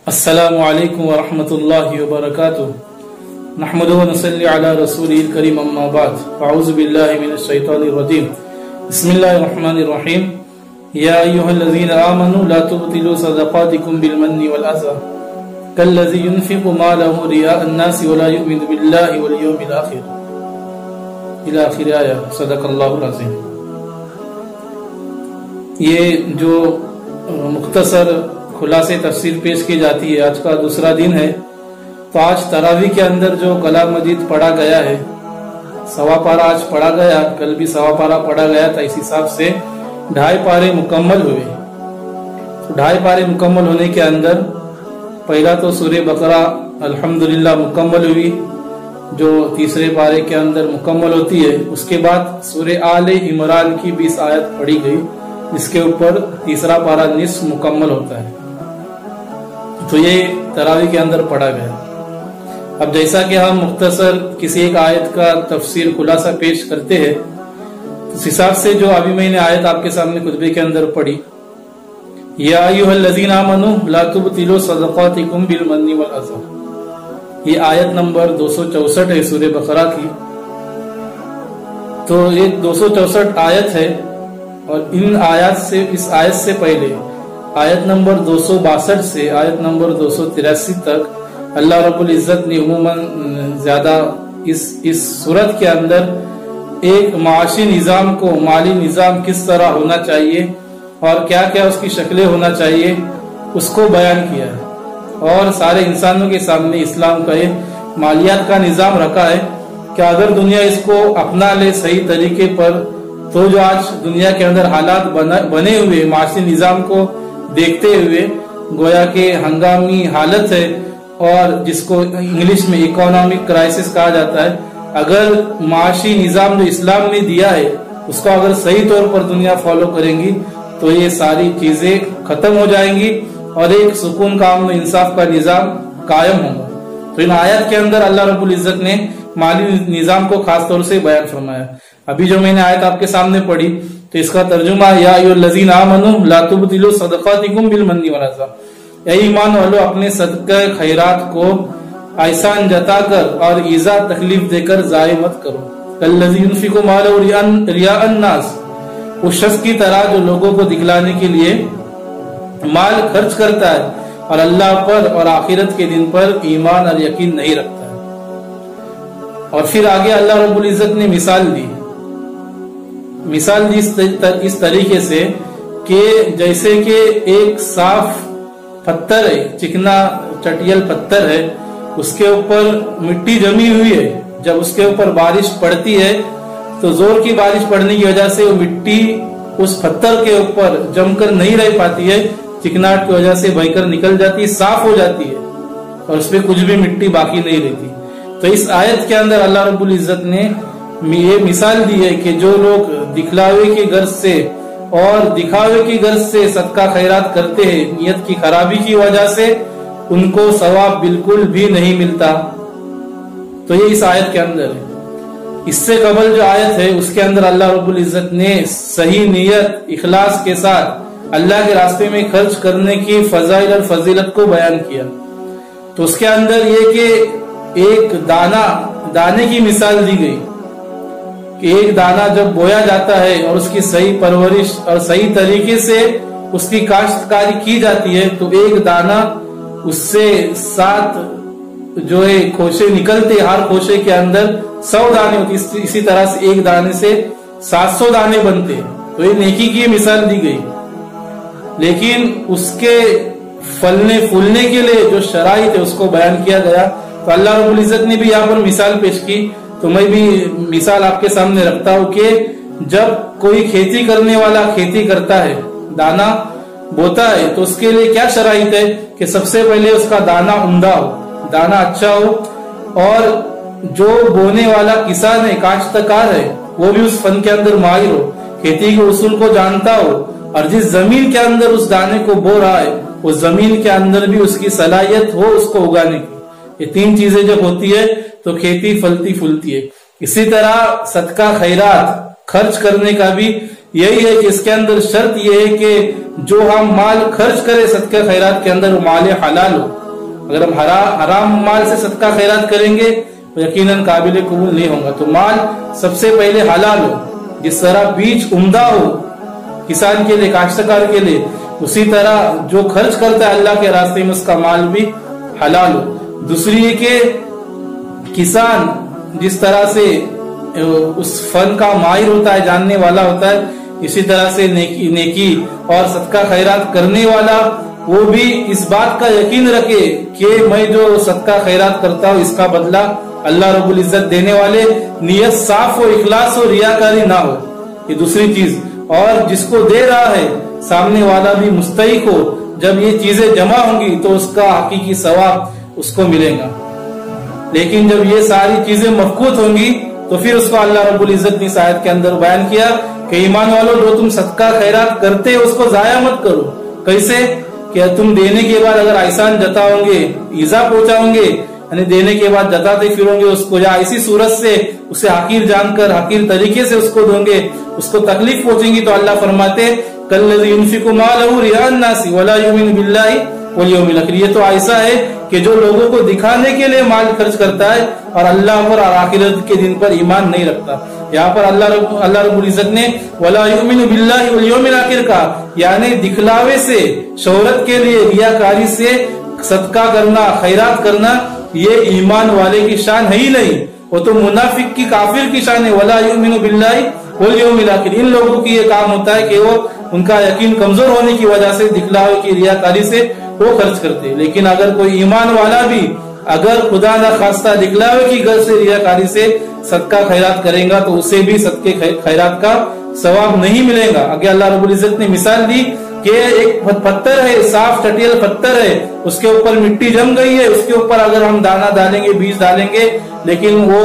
السلام علیکم ورحمۃ اللہ وبرکاتہ نحمد و نصلی علی رسول الکریم اما بعد اعوذ باللہ من الشیطان الرجیم بسم اللہ الرحمن الرحیم یا ایہا الذین آمنوا لا تبطلوا صدقاتکم بالمن والعذى كالذي ينفق ماله رئاء الناس ولا يؤمن بالله واليوم الآخر الى آخر آیہ صدق اللہ العظیم۔ یہ جو مختصر خلاصے تفسیر پیش کی جاتی ہے، آج کا دوسرا دن ہے، تو آج تراویح کے اندر جو کلام مجید پڑھا گیا ہے، سوا پارہ آج پڑھا گیا، کل بھی سوا پارہ پڑھا گیا تھا، اس حساب سے 2.5 پارے مکمل ہوئے۔ 2.5 پارے مکمل ہونے کے اندر پہلا تو سورہ بقرہ الحمدللہ مکمل ہوئی، جو تیسرے پارے کے اندر مکمل ہوتی ہے۔ اس کے بعد سورہ آل عمران کی 20 آیت پڑھی گئی، جس کے اوپر تیسرا پارہ نصف مکمل ہوتا ہے، تو یہ تراویح کے اندر پڑھا گیا۔ اب جیسا کہ ہم مختصر کسی ایک آیت کا تفسیر خلاصہ پیش کرتے ہیں، اس حساب سے جو ابھی میں نے آیت آپ کے سامنے خطبے کے اندر پڑھی، یا ایھا الذین آمنوا لا تبطلوا صدقاتکم بالمن والعذى، یہ آیت نمبر 264 ہے سورہ بقرہ کی۔ تو یہ 264 آیت ہے، اور ان آیات سے، اس آیت سے پہلے آیت نمبر 262 سے آیت نمبر 283 تک اللہ رب العزت نے عموماً زیادہ اس صورت کے اندر ایک معاشی نظام کو، مالی نظام کس طرح ہونا چاہیے اور کیا کیا اس کی شکلیں ہونا چاہیے، اس کو بیان کیا ہے، اور سارے انسانوں کے سامنے اسلام کا ایک مالیات کا نظام رکھا ہے کہ اگر دنیا اس کو اپنا لے صحیح طریقے پر، تو جو آج دنیا کے اندر حالات بنے ہوئے معاشی نظام کو دیکھتے ہوئے گویا کہ ہنگامی حالت ہے، اور جس کو انگلش میں اکانومک کرائسس کہا جاتا ہے، اگر معاشی نظام جو اسلام نے دیا ہے اس کو اگر صحیح طور پر دنیا فالو کریں گی تو یہ ساری چیزیں ختم ہو جائیں گی اور ایک سکون کا، امن و انصاف کا نظام قائم ہوگا۔ تو ان آیات کے اندر اللہ رب العزت نے مالی نظام کو خاص طور سے بیان فرمایا۔ ابھی جو میں نے آیت آپ کے سامنے پڑھی، تو اس کا ترجمہ یا ایھا الذین آمنوا لا تبطلوا صدقاتکم بالمن والعذى، اے ایمان والو اپنے صدقہ خیرات کو احسان جتا کر اور ایذا تکلیف دے کر ضائع مت کرو۔ کالذی ينفق مالہ رئاء الناس، اس شخص کی طرح جو لوگوں کو دکھلانے کے لیے مال خرچ کرتا ہے اور اللہ پر اور آخرت کے دن پر ایمان اور یقین نہیں رکھتا ہے۔ اور پھر آگے اللہ رب العزت نے مثال دی اس طریقے سے کہ جیسے کہ ایک صاف پتھر ہے، چکنا چٹیل پتھر ہے، اس کے اوپر مٹی جمی ہوئی ہے، جب اس کے اوپر بارش پڑتی ہے تو زور کی بارش پڑنے کی وجہ سے وہ مٹی اس پتھر کے اوپر جم کر نہیں رہ پاتی ہے، چکناٹ کی وجہ سے بہہ کر نکل جاتی ہے، صاف ہو جاتی ہے، اور اس پہ کچھ بھی مٹی باقی نہیں رہتی۔ تو اس آیت کے اندر اللہ رب العزت نے یہ مثال دی ہے کہ جو لوگ دکھلاوے کی غرض سے اور دکھاوے کی غرض سے صدقہ خیرات کرتے ہیں، نیت کی خرابی کی وجہ سے ان کو ثواب بالکل بھی نہیں ملتا۔ تو یہ اس آیت کے اندر ہے۔ اس سے قبل جو آیت ہے اس کے اندر اللہ رب العزت نے صحیح نیت، اخلاص کے ساتھ اللہ کے راستے میں خرچ کرنے کی فضائل اور فضیلت کو بیان کیا۔ تو اس کے اندر یہ کہ ایک دانے کی مثال دی گئی کہ ایک دانہ جب بویا جاتا ہے اور اس کی صحیح پرورش اور صحیح طریقے سے اس کی کاشتکاری کی جاتی ہے، تو ایک دانہ اس سے 7 جو ہے خوشے نکلتے، ہر خوشے کے اندر 100 دانے ہوتی، اسی طرح سے ایک دانے سے 700 دانے بنتے۔ تو یہ نیکی کی مثال دی گئی، لیکن اس کے پھلنے پھولنے کے لیے جو شرائط ہے اس کو بیان کیا گیا۔ تو اللہ رب العزت نے بھی یہاں پر مثال پیش کی، تو میں بھی مثال آپ کے سامنے رکھتا ہوں کہ جب کوئی کھیتی کرنے والا کھیتی کرتا ہے، دانا بوتا ہے، تو اس کے لیے کیا شرائط ہے کہ سب سے پہلے اس کا دانا عمدہ ہو، دانا اچھا ہو، اور جو بونے والا کسان ہے، کاشتکار ہے، وہ بھی اس فن کے اندر ماہر ہو، کھیتی کے اصول کو جانتا ہو، اور جس زمین کے اندر اس دانے کو بو رہا ہے اس زمین کے اندر بھی اس کی صلاحیت ہو اس کو اگانے کی۔ یہ 3 چیزیں جب ہوتی ہے تو کھیتی پھلتی پھولتی ہے۔ اسی طرح صدقہ خیرات خرچ کرنے کا بھی यही है कि इसके अंदर शर्त यह है कि जो हम माल खर्च करें सदका खैरात के अंदर वो माल हलाल हो। अगर हम हराम माल से सदका खैरात करेंगे तो यकीनन काबिल कबूल नहीं होगा। तो माल सबसे पहले हलाल हो, जिस तरह बीज उम्दा हो किसान के लिए, काश्तकार के लिए, उसी तरह जो खर्च करता है अल्लाह के रास्ते में उसका माल भी हलाल हो। दूसरी है कि किसान जिस तरह से उस फन का माहिर होता है, जानने वाला होता है, इसी तरह से नेकी और सदका खैरात करने वाला वो भी इस बात का यकीन रखे कि मैं जो सदका खैरात करता हूँ इसका बदला अल्लाह रब्बुल इज्जत देने वाले, नियत साफ हो, इखलास हो, रियाकारी ना हो। ये दूसरी चीज। और जिसको दे रहा है सामने वाला भी मुस्तहिक हो। जब ये चीजें जमा होंगी तो उसका हकीकी सवाब उसको मिलेगा। लेकिन जब ये सारी चीजें मफकूत होंगी तो फिर उसको अल्लाह रब्बुल इज्जत ने इस आयत के अंदर बयान किया कि ईमान वालों जो तुम सदका खैरात करते हो उसको जाया मत करो। कैसे? कि तुम देने के बाद अगर एहसान जताओगे, ईजा पहुंचाओगे, यानी देने के बाद जताते फिरोगे उसको, या इसी सूरत से उसे हकीर जानकर हकीर तरीके से उसको दोगे, उसको तकलीफ पहुंचेगी, तो अल्लाह फरमाते कल्लज़ी युनफ़िक़ु मालहु रियाअन नासी वला युमिनु बिल्लाहि वल यौमिल आखिर। ये तो ऐसा है कि जो लोगों को दिखाने के लिए माल खर्च करता है और अल्लाह पर और आखिरत के दिन पर ईमान नहीं रखता। यहाँ पर अल्लाह रब्बुल इज्जत ने वला युमिनु बिल्लाहि वल यौमिल आखिर का, यानी दिखलावे से, शोहरत के लिए, रियाकारी से सदका करना, खैरात करना, ये ईमान वाले की शान है ही नहीं। वो तो मुनाफिक की, काफिर की शान है। वला युमिनु बिल्लाहि वल यौमिल आखिर। इन लोगों की ये काम होता है कि वो उनका यकीन कमजोर होने की वजह से दिखलावे की, रियाकारी से वो खर्च करते हैं। लेकिन अगर कोई ईमान वाला भी अगर खुदा न खास्ता दिखलावे की गर्ज से, रियाकारी से सदका खैरात करेगा तो उसे भी सदके खैरात का सवाब नहीं मिलेगा। आगे अल्लाह रब्बुल इज्जत ने मिसाल दी कि एक पत्थर है, साफ टटियल पत्थर है, उसके ऊपर मिट्टी जम गई है, उसके ऊपर अगर हम दाना डालेंगे, बीज डालेंगे, लेकिन वो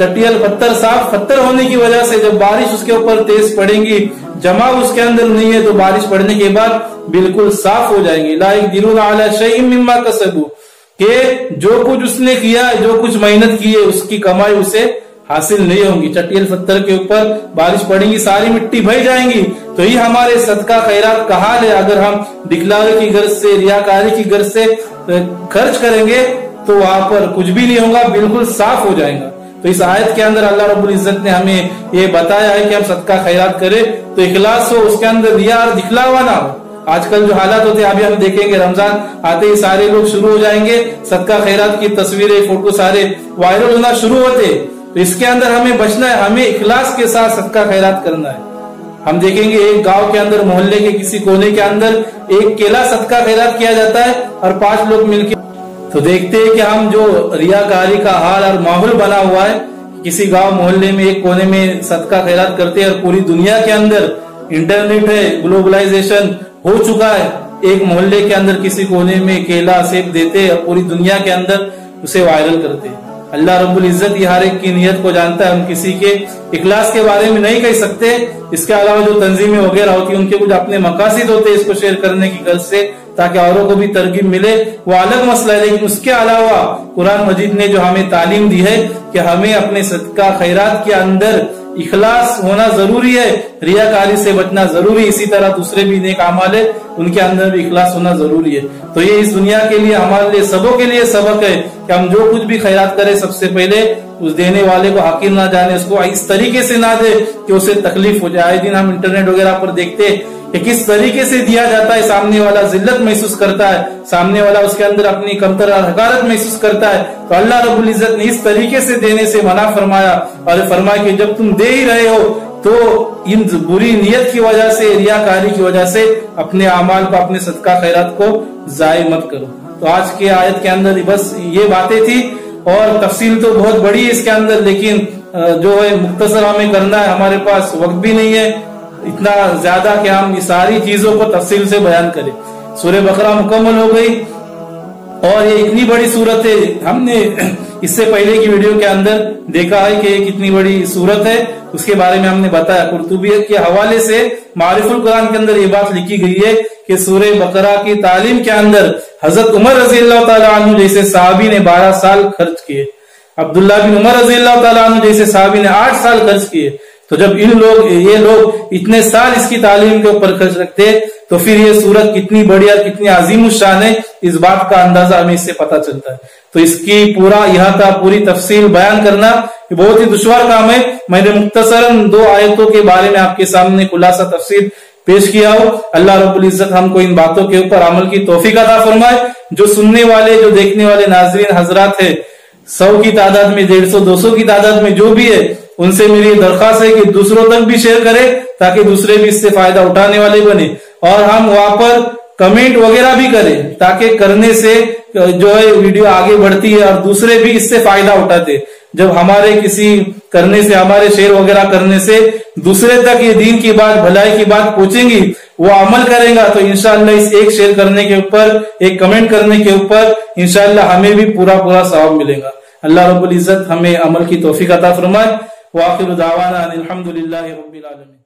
चटियल पत्थर, साफ पत्थर होने की वजह से जब बारिश उसके ऊपर तेज पड़ेगी, जमा उसके अंदर नहीं है, तो बारिश पड़ने के बाद बिल्कुल साफ हो जाएंगे। ला यक़दिरूना अला शैइन मिम्मा कसबू, कि जो कुछ उसने किया, जो कुछ मेहनत की है, उसकी कमाई उसे हासिल नहीं होगी। चटियल पत्थर के ऊपर बारिश पड़ेगी, सारी मिट्टी बह जाएंगी। तो ये हमारे सदका खैरात का हाल है। अगर हम दिखलावे की गर्ज से, रियाकारी की गर्ज से खर्च करेंगे तो वहां पर कुछ भी नहीं होगा, बिल्कुल साफ हो जाएगा। तो इस आयत के अंदर अल्लाह रब्बुल इज्जत ने हमें ये बताया है कि हम सदका खैरात करें तो इखलास हो, उसके अंदर रिया और दिखलावा ना हो। आजकल जो हालात होते हैं, अभी हम देखेंगे रमजान आते ही सारे लोग शुरू हो जाएंगे, सदका खैरात की तस्वीरें, फोटो सारे वायरल होना शुरू होते। तो इसके अंदर हमें बचना है, हमें इखलास के साथ सदका खैरात करना है। हम देखेंगे एक गांव के अंदर, मोहल्ले के किसी कोने के अंदर एक केला सदका खैरात किया जाता है और 5 लोग मिलकर, तो देखते हैं कि हम जो रियाकारी का हाल और माहौल बना हुआ है, किसी गांव मोहल्ले में एक कोने में सदका खैरात करते हैं और पूरी दुनिया के अंदर इंटरनेट है, ग्लोबलाइजेशन हो चुका है, एक मोहल्ले के अंदर किसी कोने में केला सेब देते और पूरी दुनिया के अंदर उसे वायरल करते हैं। अल्लाह रब्बुल इज्जत हर एक की नियत को जानता है, हम किसी के इखलास के बारे में नहीं कह सकते। इसके अलावा जो तंजीमें वगैरह होती है उनके कुछ अपने मकासद होते हैं इसको शेयर करने की गर्ज से, ताकि औरों को भी तरगीब मिले, वो अलग मसला है। लेकिन उसके अलावा कुरान मजीद ने जो हमें तालीम दी है कि हमें अपने सदका खैरात के अंदर इखलास होना जरूरी है, रियाकारी से बचना जरूरी। इसी तरह दूसरे भी नेक अमाल है, उनके अंदर भी इखलास होना जरूरी है। तो ये इस दुनिया के लिए, हमारे लिए, सबों के लिए सबक है कि हम जो कुछ भी खैरात करें सबसे पहले उस देने वाले को हकीर ना जाने, उसको इस तरीके से ना दे कि उसे तकलीफ हो जाए। दिन हम इंटरनेट वगैरह पर देखते हैं कि किस तरीके से दिया जाता है, सामने वाला जिल्लत महसूस करता है, सामने वाला उसके अंदर अपनी कमतर और हकारत महसूस करता है। तो अल्लाह रब्बुल इज्जत ने इस तरीके से देने से मना फरमाया और फरमाया कि जब तुम दे ही रहे हो तो इन बुरी नियत की वजह से, रियाकारी की वजह से अपने अमाल को, अपने सदका खैरात को जाय मत करो। तो आज के आयत के अंदर बस ये बातें थी और तफसील तो बहुत बड़ी है इसके अंदर, लेकिन जो है मुख्तसर हमें करना है, हमारे पास वक्त भी नहीं है इतना ज्यादा कि हम इस सारी चीजों को तफसील से बयान करें। सूरह बकरा मुकम्मल हो गई और ये इतनी बड़ी सूरत है, हमने इससे पहले की वीडियो के अंदर देखा है कि ये कितनी बड़ी सूरत है, उसके बारे में हमने बताया। कुर्तुबी के हवाले से मारिफुल कुरान के अंदर ये बात लिखी गई है कि सूरह बकरा की तालीम के अंदर हजरत उमर रजी अल्लाह तआला अन्हु जैसे साहबी ने 12 साल खर्च किए, अब्दुल्लाह बिन उमर रजी अल्लाह तआला अन्हु जैसे साहबी ने 8 साल खर्च किए, تو جب یہ لوگ اتنے سال اس کی تعلیم کے اوپر خرچ رکھتے تو پھر یہ سورت کتنی بڑی اور کتنی عظیم الشان ہے، اس بات کا اندازہ ہمیں اس سے پتا چلتا ہے۔ تو اس کی پوری تفصیل بیان کرنا یہ بہت ہی دشوار کام ہے۔ میں نے مختصراً 2 آیتوں کے بارے میں آپ کے سامنے خلاصہ تفصیل پیش کیا ہو۔ اللہ رب العزت ہم کو ان باتوں کے اوپر عمل کی توفیق عطا فرمائے۔ جو سننے والے، جو دیکھنے والے ناظرین حضرات ہیں، 100 کی تعداد میں، 150 200 کی تعداد میں جو بھی ہے، ان سے میری درخواست ہے کہ دوسروں تک بھی شیئر کرے تاکہ دوسرے بھی اس سے فائدہ اٹھانے والے بنے، اور ہم وہاں پر کمنٹ وغیرہ بھی کریں تاکہ کرنے سے جو ہے ویڈیو آگے بڑھتی ہے اور دوسرے بھی اس سے فائدہ اٹھاتے۔ جب ہمارے کسی کرنے سے، ہمارے شیئر وغیرہ کرنے سے دوسرے تک یہ دین کی بات، بھلائی کی بات پہنچیں گی، وہ عمل کرے گا، تو انشاءاللہ اس ایک شیئر کرنے کے اوپر، ایک کمنٹ کرنے کے اوپر انشاءاللہ ہمیں بھی پورا ثواب ملے گا۔ اللہ رب العزت ہمیں عمل کی توفیق عطا فرمائے۔ وآخر دعوانا ان الحمد للہ رب العالمین۔